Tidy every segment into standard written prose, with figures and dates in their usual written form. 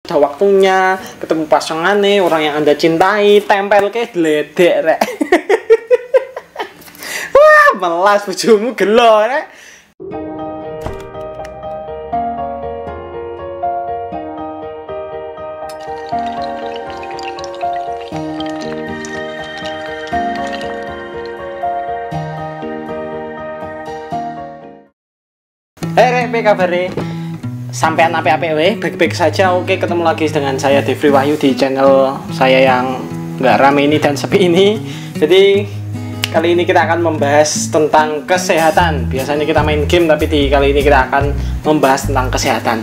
sudah waktunya ketemu pasangannya, orang yang Anda cintai, tempel ke dledek rek. Wah, melas bojomu gelo rek. Rek, apa kabar? Sampean apik-apik weh, baik-baik saja. Oke, ketemu lagi dengan saya Devri Wahyu di channel saya yang nggak rame ini dan sepi ini. Jadi kali ini kita akan membahas tentang kesehatan. Biasanya kita main game, tapi kali ini kita akan membahas tentang kesehatan.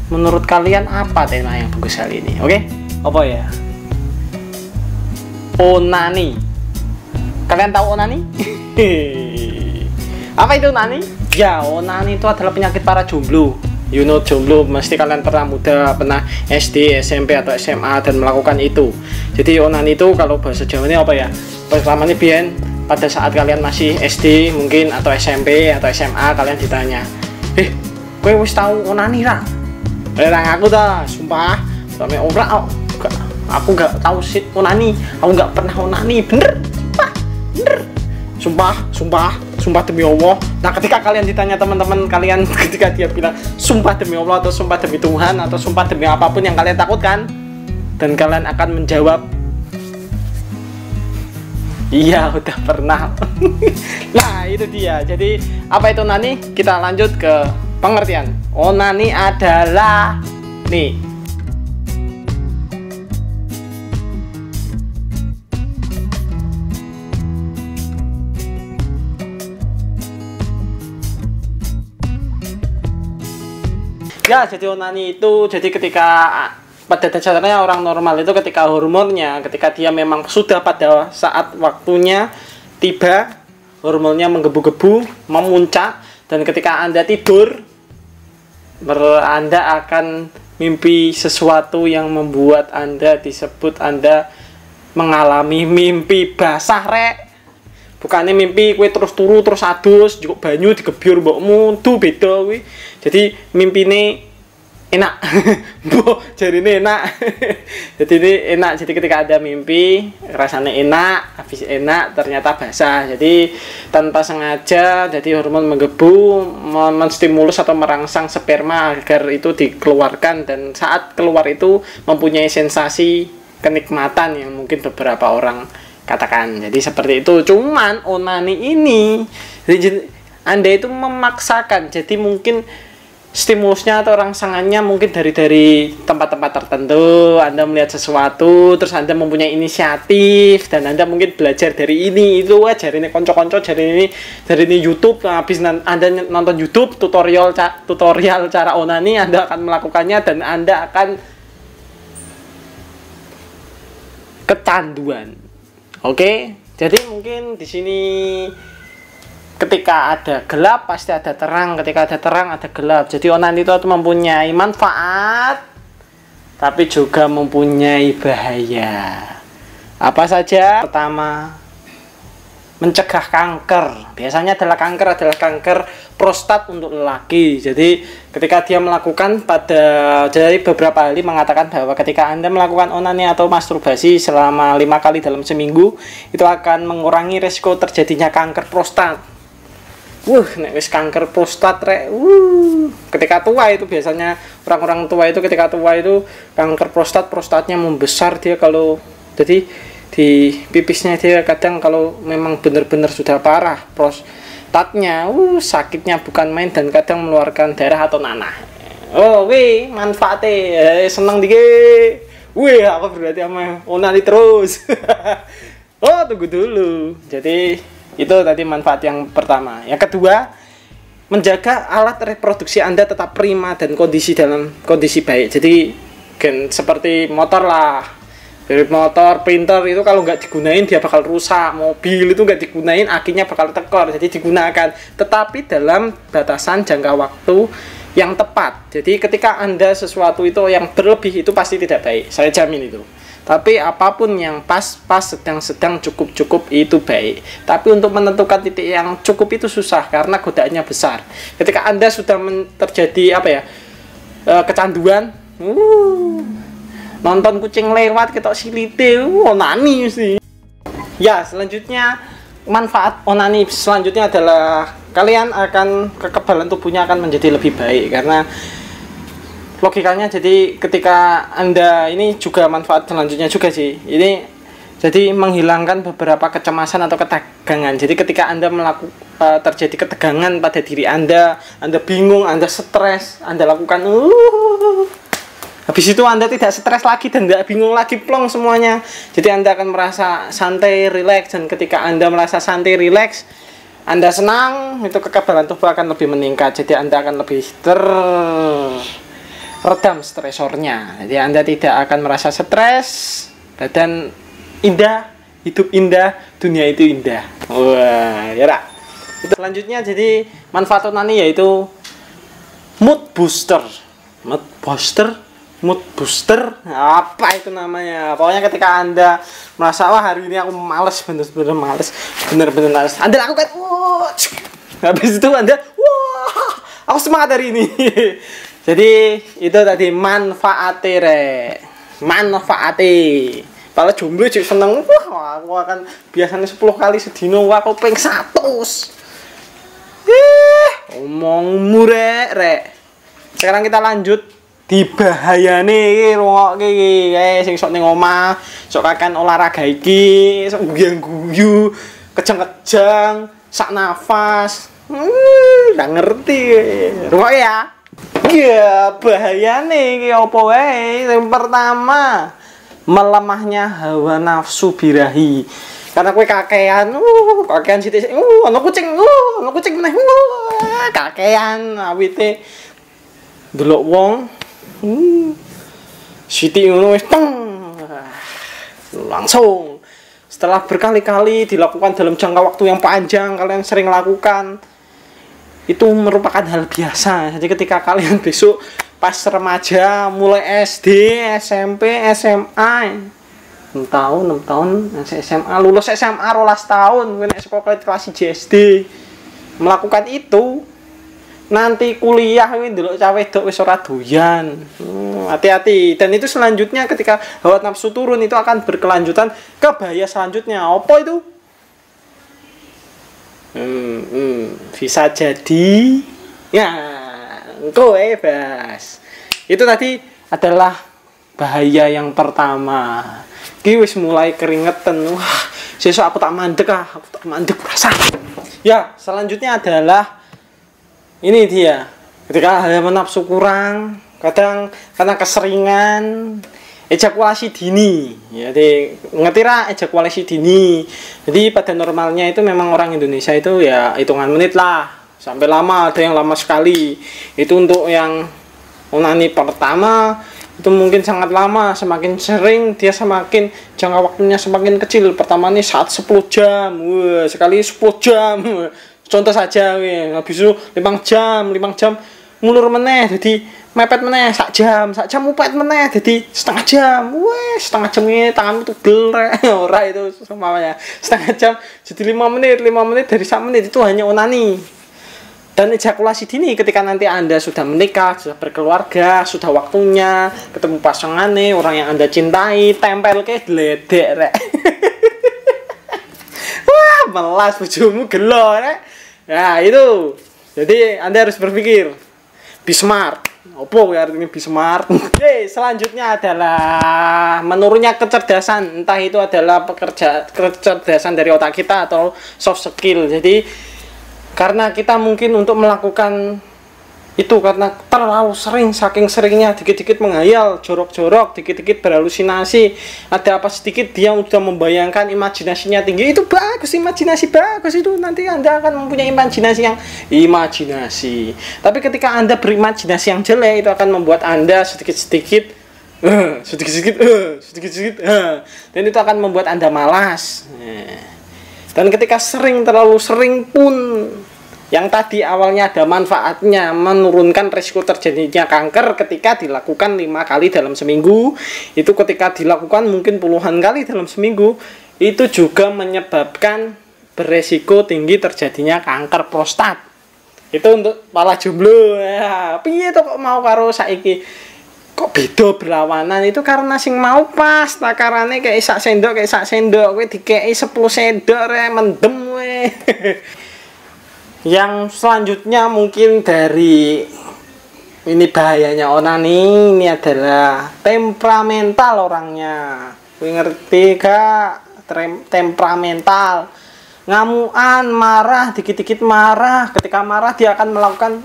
Menurut kalian apa tema yang bagus kali ini? Oke, apa ya? Onani. Kalian tahu onani? Apa itu onani? Ya, onani itu adalah penyakit para jomblo. You know, jomblo, mesti kalian pernah muda, pernah SD, SMP, atau SMA dan melakukan itu. Jadi onani itu kalau bahasa Jawanya apa ya? Pertamanya biyen pada saat kalian masih SD mungkin atau SMP atau SMA, kalian ditanya, kowe wis tahu onani ra? Aku dah, sumpah, sampe ora aku nggak tahu sih onani, aku nggak pernah onani, bener, sumpah demi Allah. Nah, ketika kalian ditanya teman-teman kalian, ketika dia bilang sumpah demi Allah atau sumpah demi Tuhan atau sumpah demi apapun yang kalian takutkan, dan kalian akan menjawab, iya udah pernah. Nah, itu dia. Jadi apa itu onani? Kita lanjut ke pengertian. Onani adalah nih, ya, jadi onani itu jadi ketika pada dasarnya orang normal itu ketika hormonnya, ketika dia memang sudah pada saat waktunya tiba, hormonnya menggebu-gebu, memuncak, dan ketika Anda tidur, Anda akan mimpi sesuatu yang membuat Anda disebut Anda mengalami mimpi basah rek. Bukannya mimpi kue terus turu terus adus juga banyu digebyur mbokmu tuh beda kuwi. Jadi mimpi ini enak. Jadi ini enak. Jadi ini enak. Jadi ketika ada mimpi rasanya enak, habis enak ternyata basah. Jadi tanpa sengaja jadi hormon menggebu, menstimulus atau merangsang sperma agar itu dikeluarkan, dan saat keluar itu mempunyai sensasi kenikmatan yang mungkin beberapa orang katakan. Jadi seperti itu. Cuman onani ini jadi Anda itu memaksakan. Jadi mungkin stimulusnya atau rangsangannya mungkin dari tempat-tempat tertentu. Anda melihat sesuatu, terus Anda mempunyai inisiatif, dan Anda mungkin belajar dari ini itu aja, ini konco-konco dari ini YouTube. Nah, habis Anda nonton YouTube tutorial cara onani, Anda akan melakukannya dan Anda akan kecanduan. Oke, jadi mungkin di sini ketika ada gelap pasti ada terang, ketika ada terang ada gelap. Jadi onani itu mempunyai manfaat, tapi juga mempunyai bahaya. Apa saja? Pertama, mencegah kanker. Biasanya adalah kanker prostat untuk lelaki. Jadi ketika dia melakukan jadi beberapa ahli mengatakan bahwa ketika Anda melakukan onani atau masturbasi selama 5 kali dalam seminggu, itu akan mengurangi resiko terjadinya kanker prostat. Nek wis kanker prostat rek. Ketika tua itu biasanya orang-orang tua itu ketika tua itu kanker prostatnya membesar dia kalau jadi di pipisnya dia kadang kalau memang benar-benar sudah parah prostatnya, sakitnya bukan main dan kadang mengeluarkan darah atau nanah. Manfaatnya seneng dikit. Aku berarti sama onani terus. Tunggu dulu. Jadi itu tadi manfaat yang pertama. Yang kedua, menjaga alat reproduksi Anda tetap prima dan dalam kondisi baik. Jadi seperti motor lah. Dari motor, printer itu kalau nggak digunain dia bakal rusak. Mobil itu nggak digunain akinya bakal tekor. Jadi digunakan, tetapi dalam batasan jangka waktu yang tepat. Jadi ketika Anda sesuatu itu yang berlebih itu pasti tidak baik. Saya jamin itu. Tapi apapun yang pas-pas, sedang-sedang, cukup-cukup itu baik. Tapi untuk menentukan titik yang cukup itu susah karena godaannya besar. Ketika Anda sudah terjadi kecanduan, Nonton kucing lewat ketok silite, onani sih. Ya, selanjutnya manfaat onani selanjutnya adalah kalian akan kekebalan tubuhnya akan menjadi lebih baik karena logikanya jadi ketika Anda ini juga manfaat selanjutnya juga sih. Ini jadi menghilangkan beberapa kecemasan atau ketegangan. Jadi ketika Anda terjadi ketegangan pada diri Anda bingung, Anda stres, Anda lakukan habis itu Anda tidak stres lagi dan tidak bingung lagi, plong semuanya. Jadi Anda akan merasa santai, rileks, dan ketika Anda merasa santai, rileks, Anda senang, itu kekebalan tubuh akan lebih meningkat. Jadi Anda akan lebih redam stresornya. Jadi Anda tidak akan merasa stres, badan indah, hidup indah, dunia itu indah. Wah, ya tak? Itu selanjutnya jadi manfaat onani yaitu mood booster. Mood booster, apa itu namanya? Pokoknya ketika Anda merasa wah hari ini aku males, bener-bener males, Anda lakukan, habis itu Anda, wah, aku semangat hari ini. Jadi itu tadi manfaatnya. Kalau jomblo cik seneng, wah aku akan biasanya 10 kali sedino, wah aku pengen 100. Omongmu rek. Sekarang kita lanjut di bahayane rungok iki sing sok ning omah, sok kakan olahraga iki, sok guyu, kejang-kejang, sak nafas. Nggak ngerti. Rungok ya. Iya, bahayane iki apa wae? Yang pertama, melemahnya hawa nafsu birahi. Karena kowe kakean sithik ana kucing meneh kakean awite delok wong sithik ngono wis langsung. Setelah berkali-kali dilakukan dalam jangka waktu yang panjang, kalian sering lakukan, itu merupakan hal biasa. Jadi ketika kalian besok pas remaja, mulai SD, SMP, SMA, 6 tahun, SMA, lulus SMA 12 tahun, nek sekolah kelas SD melakukan itu, nanti kuliah kuwi ndelok cah wedok wis ora doyan. Hati-hati. Dan itu selanjutnya ketika hawa nafsu turun itu akan berkelanjutan ke bahaya selanjutnya. Apa itu? Bisa jadi ya kowe bas. Itu tadi adalah bahaya yang pertama. Ki wis mulai keringetan. Wah, sesuk aku tak mandek rasa. Ya, selanjutnya adalah ini dia. Ketika hawa nafsu kurang, kadang karena keseringan ejakulasi dini. Jadi ngerti ra ejakulasi dini. Jadi pada normalnya itu memang orang Indonesia itu ya hitungan menit lah. Sampai lama, ada yang lama sekali. Itu untuk yang onani pertama itu mungkin sangat lama, semakin sering dia semakin jangka waktunya semakin kecil. Pertama nih saat 10 jam, wah, sekali 10 jam. Contoh saja, habis itu 5 jam mulur meneh, jadi mepet meneh, sak jam mupet meneh, jadi setengah jam. Wah, setengah jam ini tanganmu tuh gelek, ora itu semuanya. Setengah jam jadi 5 menit dari 1 menit itu hanya onani. Dan ejakulasi dini ketika nanti Anda sudah menikah, sudah berkeluarga, sudah waktunya ketemu pasangannya, orang yang Anda cintai, tempel ke gledek rek. Wah, melas bojomu gelo rek. Nah, itu. Jadi Anda harus berpikir be smart. Opo ya artinya be smart? Oke, selanjutnya adalah menurunnya kecerdasan, entah itu adalah kecerdasan dari otak kita atau soft skill. Jadi karena kita mungkin untuk melakukan itu karena terlalu sering, saking seringnya dikit-dikit menghayal, jorok-jorok, dikit-dikit berhalusinasi, ada apa sedikit dia sudah membayangkan, imajinasinya tinggi. Itu bagus, imajinasi bagus, itu nanti Anda akan mempunyai imajinasi. Tapi ketika Anda berimajinasi yang jelek, itu akan membuat Anda sedikit-sedikit dan itu akan membuat Anda malas. Dan ketika terlalu sering pun, yang tadi awalnya ada manfaatnya menurunkan risiko terjadinya kanker ketika dilakukan 5 kali dalam seminggu, itu ketika dilakukan mungkin puluhan kali dalam seminggu, itu juga menyebabkan beresiko tinggi terjadinya kanker prostat. Itu untuk para jomblo ya. Piye to kok mau karo saiki kok beda berlawanan itu karena sing mau pas takarannya kayak sak sendok kowe dikei 10 sendok rek mendem we. Yang selanjutnya mungkin dari ini bahayanya onani ini adalah temperamental orangnya. Kowe ngerti gak? Temperamental, ngamuan, marah, dikit-dikit marah. Ketika marah dia akan melakukan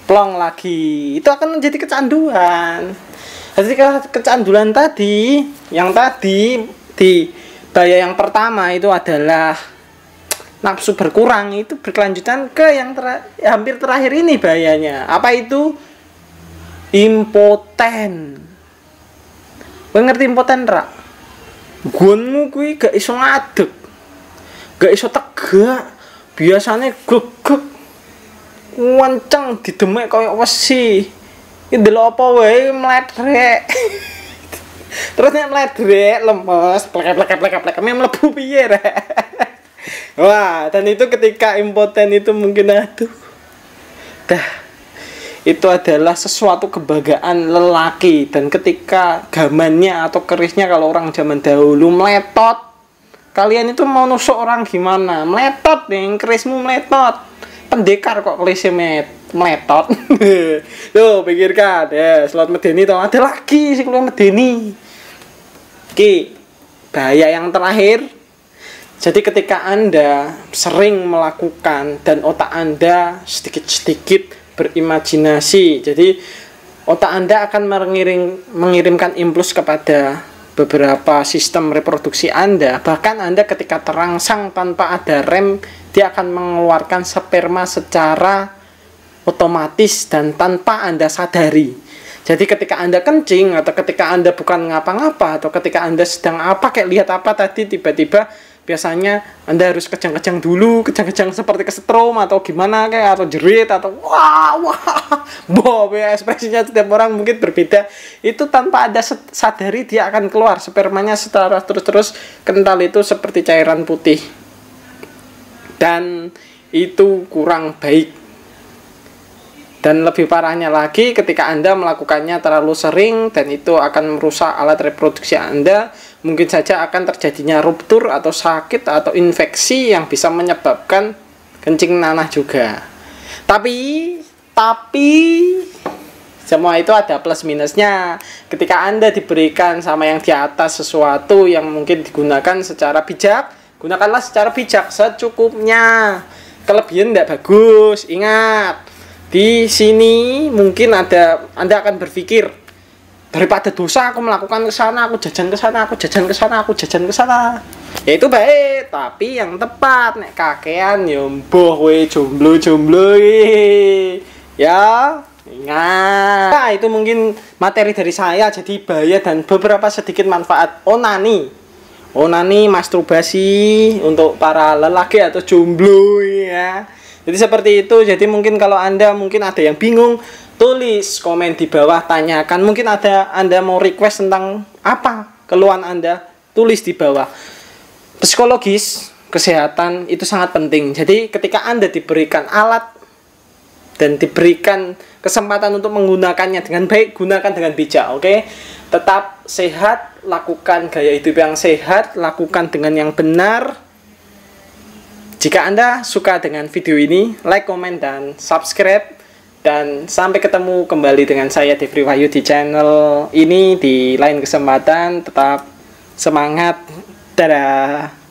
plong lagi, itu akan menjadi kecanduan. Jadi kecanduan tadi, yang tadi di bahaya yang pertama itu adalah nafsu berkurang, itu berkelanjutan ke yang hampir terakhir ini bahayanya. Apa itu? Impoten. Kowe ngerti impoten ra? Gunmu kuwi gak iso ngadeg, gak iso tegak, biasanya gegek wanceng didemek koyo wesi. Iki ndelok apa wae mledrek. Terus nek mledrek lemes, plek-plek mlebu piye rek. Wah, dan itu ketika impoten itu mungkin aduh. Itu adalah sesuatu kebanggaan lelaki, dan ketika gamannya atau kerisnya kalau orang zaman dahulu meletot, kalian itu mau nusuk orang gimana? Meletot nih, kerismu meletot. Pendekar kok kerisnya meletot. Tuh pikirkan ya, slot medeni toh ada lagi sih kalau medeni. Oke, bahaya yang terakhir. Jadi ketika Anda sering melakukan dan otak Anda sedikit-sedikit berimajinasi, jadi otak Anda akan mengirimkan impuls kepada beberapa sistem reproduksi Anda. Bahkan Anda ketika terangsang tanpa ada rem, dia akan mengeluarkan sperma secara otomatis dan tanpa Anda sadari. Jadi ketika Anda kencing, atau ketika Anda bukan ngapa-ngapa, atau ketika Anda sedang apa, kayak lihat apa tadi, tiba-tiba biasanya Anda harus kejang-kejang dulu, kejang-kejang seperti kesetrum atau gimana kayak, atau jerit, atau wah ya, ekspresinya setiap orang mungkin berbeda. Itu tanpa Anda sadari dia akan keluar spermanya secara terus-terus kental, itu seperti cairan putih. Dan itu kurang baik. Dan lebih parahnya lagi ketika Anda melakukannya terlalu sering, dan itu akan merusak alat reproduksi Anda. Mungkin saja akan terjadinya ruptur atau sakit atau infeksi yang bisa menyebabkan kencing nanah juga. Tapi semua itu ada plus minusnya. Ketika Anda diberikan sama yang di atas sesuatu yang mungkin digunakan secara bijak, gunakanlah secara bijak, secukupnya. Kelebihan tidak bagus. Ingat, di sini mungkin Anda akan berpikir, daripada dosa aku melakukan ke sana, aku jajan ke sana, aku jajan ke sana. Ya itu baik, tapi yang tepat. Nek kakean ya mbuh we jomblo ya. Ingat. Nah, itu mungkin materi dari saya. Jadi bahaya dan beberapa sedikit manfaat onani, masturbasi untuk para lelaki atau jomblo ya. Jadi seperti itu. Jadi mungkin kalau Anda mungkin ada yang bingung, tulis komen di bawah, tanyakan. Mungkin Anda mau request tentang apa keluhan Anda, tulis di bawah. Psikologis, kesehatan itu sangat penting. Jadi ketika Anda diberikan alat dan diberikan kesempatan untuk menggunakannya dengan baik, gunakan dengan bijak, oke? Tetap sehat, lakukan gaya hidup yang sehat, lakukan dengan yang benar. Jika Anda suka dengan video ini, like, komen, dan subscribe. Dan sampai ketemu kembali dengan saya Devri Wahyu di channel ini di lain kesempatan. Tetap semangat. Dadah.